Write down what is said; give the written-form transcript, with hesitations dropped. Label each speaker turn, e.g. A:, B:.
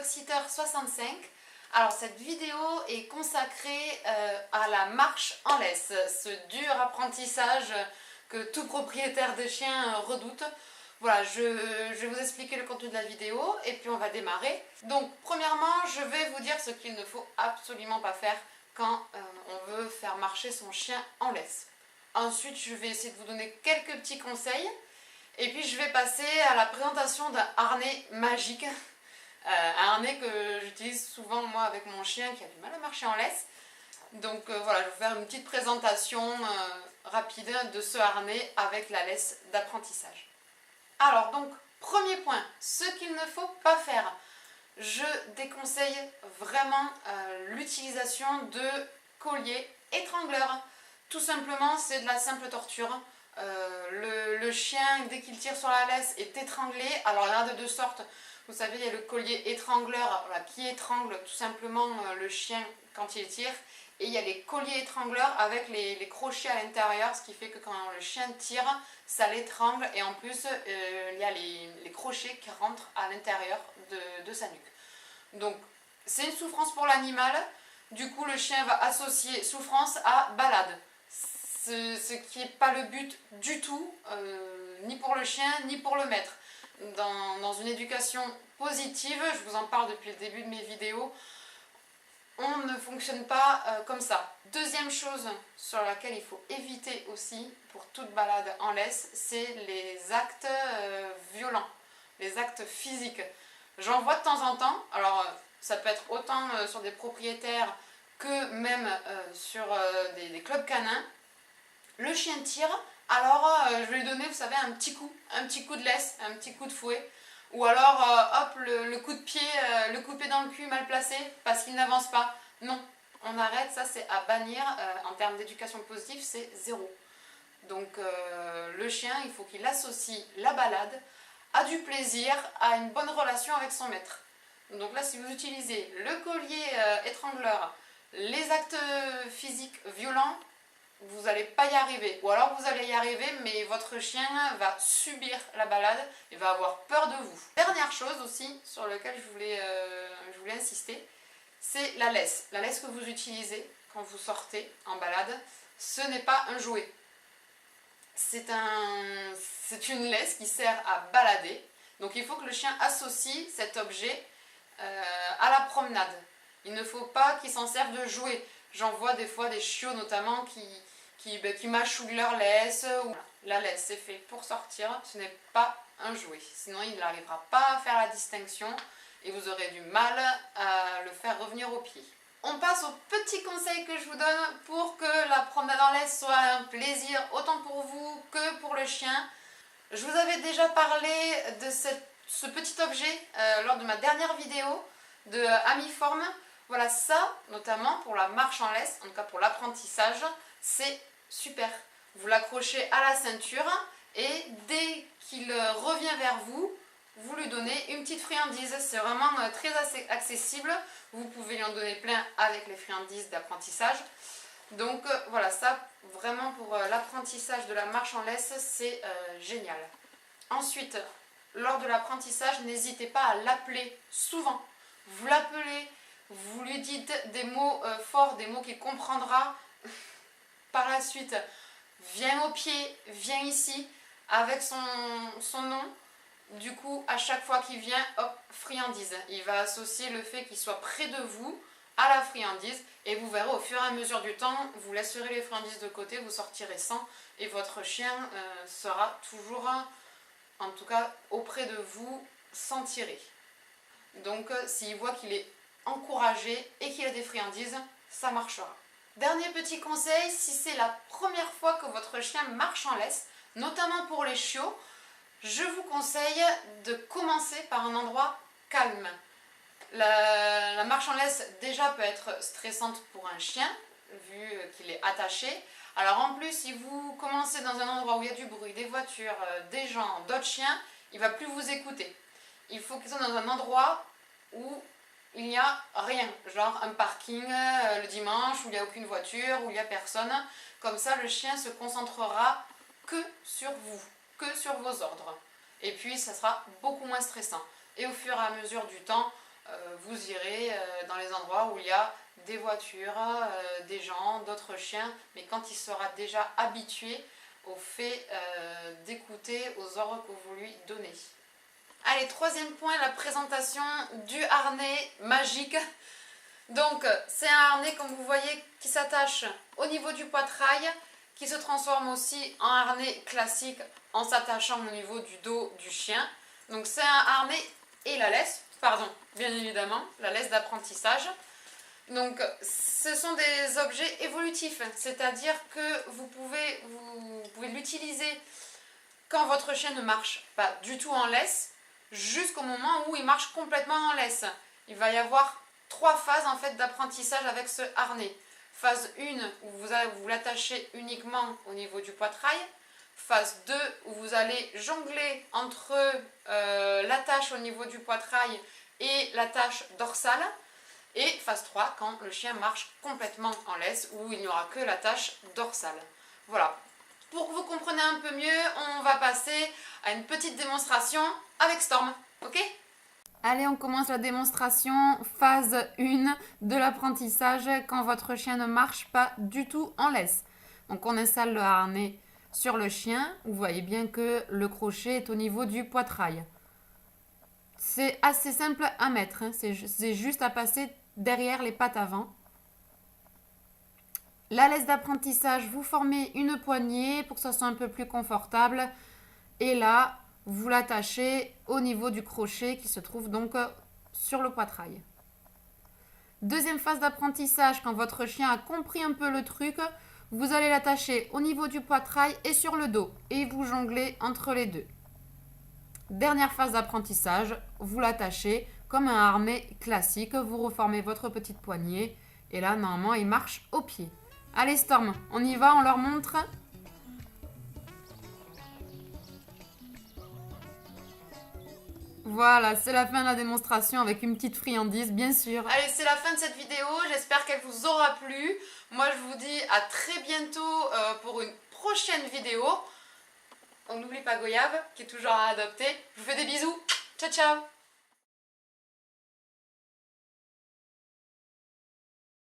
A: Doxiteur65. Alors cette vidéo est consacrée à la marche en laisse, ce dur apprentissage que tout propriétaire de chien redoute. Voilà, je vais vous expliquer le contenu de la vidéo et puis on va démarrer. Donc premièrement, je vais vous dire ce qu'il ne faut absolument pas faire quand on veut faire marcher son chien en laisse. Ensuite, je vais essayer de vous donner quelques petits conseils. Et puis je vais passer à la présentation d'un harnais magique. Un harnais que j'utilise souvent moi avec mon chien qui a du mal à marcher en laisse. Donc voilà, je vais vous faire une petite présentation rapide de ce harnais avec la laisse d'apprentissage. Alors donc, premier point, ce qu'il ne faut pas faire. Je déconseille vraiment l'utilisation de colliers étrangleurs. Tout simplement, c'est de la simple torture. Le chien, dès qu'il tire sur la laisse, est étranglé. Alors il y en a de deux sortes. Vous savez, il y a le collier étrangleur qui étrangle tout simplement le chien quand il tire. Et il y a les colliers étrangleurs avec les crochets à l'intérieur, ce qui fait que quand le chien tire, ça l'étrangle. Et en plus, il y a les crochets qui rentrent à l'intérieur de sa nuque. Donc, c'est une souffrance pour l'animal. Du coup, le chien va associer souffrance à balade. Ce qui n'est pas le but du tout, ni pour le chien, ni pour le maître. Dans une éducation positive, je vous en parle depuis le début de mes vidéos, on ne fonctionne pas comme ça. Deuxième chose sur laquelle il faut éviter aussi pour toute balade en laisse, c'est les actes violents, les actes physiques. J'en vois de temps en temps, alors ça peut être autant sur des propriétaires que même sur des clubs canins. Le chien tire, alors je vais lui donner, vous savez, un petit coup de laisse, un petit coup de fouet. Ou alors, hop, le coup de pied dans le cul mal placé parce qu'il n'avance pas. Non, on arrête, ça c'est à bannir. En termes d'éducation positive, c'est 0. Donc le chien, il faut qu'il associe la balade à du plaisir, à une bonne relation avec son maître. Donc là, si vous utilisez le collier étrangleur, les actes physiques violents, vous n'allez pas y arriver. Ou alors vous allez y arriver, mais votre chien va subir la balade et va avoir peur de vous. Dernière chose aussi sur laquelle je voulais insister, c'est la laisse. La laisse que vous utilisez quand vous sortez en balade, ce n'est pas un jouet. C'est une laisse qui sert à balader. Donc il faut que le chien associe cet objet à la promenade. Il ne faut pas qu'il s'en serve de jouet. J'en vois des fois des chiots notamment qui mâchouillent leur laisse. La laisse, c'est fait pour sortir, ce n'est pas un jouet. Sinon, il n'arrivera pas à faire la distinction et vous aurez du mal à le faire revenir au pied. On passe aux petits conseils que je vous donne pour que la promenade en laisse soit un plaisir autant pour vous que pour le chien. Je vous avais déjà parlé de ce petit objet lors de ma dernière vidéo de Amiform. Voilà, ça, notamment pour la marche en laisse, en tout cas pour l'apprentissage, c'est super. Vous l'accrochez à la ceinture et dès qu'il revient vers vous, vous lui donnez une petite friandise. C'est vraiment très accessible. Vous pouvez lui en donner plein avec les friandises d'apprentissage. Donc voilà, ça vraiment pour l'apprentissage de la marche en laisse, c'est génial. Ensuite, lors de l'apprentissage, n'hésitez pas à l'appeler souvent. Vous l'appelez, vous lui dites des mots forts, des mots qu'il comprendra. Par la suite, viens au pied, viens ici, avec son nom. Du coup, à chaque fois qu'il vient, hop, friandise. Il va associer le fait qu'il soit près de vous à la friandise. Et vous verrez au fur et à mesure du temps, vous laisserez les friandises de côté, vous sortirez sans. Et votre chien sera toujours, en tout cas, auprès de vous, sans tirer. Donc, s'il voit qu'il est encouragé et qu'il a des friandises, ça marchera. Dernier petit conseil, si c'est la première fois que votre chien marche en laisse, notamment pour les chiots, je vous conseille de commencer par un endroit calme. La marche en laisse déjà peut être stressante pour un chien, vu qu'il est attaché. Alors en plus, si vous commencez dans un endroit où il y a du bruit, des voitures, des gens, d'autres chiens, il ne va plus vous écouter. Il faut qu'il soit dans un endroit où il n'y a rien, genre un parking le dimanche où il n'y a aucune voiture, où il n'y a personne. Comme ça, le chien se concentrera que sur vous, que sur vos ordres. Et puis, ça sera beaucoup moins stressant. Et au fur et à mesure du temps, vous irez dans les endroits où il y a des voitures, des gens, d'autres chiens, mais quand il sera déjà habitué au fait d'écouter aux ordres que vous lui donnez. Allez, troisième point, la présentation du harnais magique. Donc, c'est un harnais, comme vous voyez, qui s'attache au niveau du poitrail, qui se transforme aussi en harnais classique en s'attachant au niveau du dos du chien. Donc, c'est un harnais et la laisse, pardon, bien évidemment, la laisse d'apprentissage. Donc, ce sont des objets évolutifs, c'est-à-dire que vous pouvez l'utiliser quand votre chien ne marche pas du tout en laisse, jusqu'au moment où il marche complètement en laisse. Il va y avoir 3 phases en fait d'apprentissage avec ce harnais. Phase 1 où vous l'attachez uniquement au niveau du poitrail. Phase 2 où vous allez jongler entre l'attache au niveau du poitrail et l'attache dorsale. Et phase 3 quand le chien marche complètement en laisse où il n'y aura que l'attache dorsale. Voilà. Pour que vous compreniez un peu mieux, on va passer à une petite démonstration avec Storm. Ok ? Allez, on commence la démonstration phase 1 de l'apprentissage quand votre chien ne marche pas du tout en laisse. Donc on installe le harnais sur le chien. Vous voyez bien que le crochet est au niveau du poitrail. C'est assez simple à mettre, hein. C'est juste à passer derrière les pattes avant. La laisse d'apprentissage, vous formez une poignée pour que ça soit un peu plus confortable. Et là, vous l'attachez au niveau du crochet qui se trouve donc sur le poitrail. Deuxième phase d'apprentissage, quand votre chien a compris un peu le truc, vous allez l'attacher au niveau du poitrail et sur le dos. Et vous jonglez entre les deux. Dernière phase d'apprentissage, vous l'attachez comme un harnais classique. Vous reformez votre petite poignée. Et là, normalement, il marche au pied. Allez Storm, on y va, on leur montre. Voilà, c'est la fin de la démonstration avec une petite friandise, bien sûr. Allez, c'est la fin de cette vidéo. J'espère qu'elle vous aura plu. Moi, je vous dis à très bientôt pour une prochaine vidéo. On n'oublie pas Goyave, qui est toujours à adopter. Je vous fais des bisous. Ciao, ciao.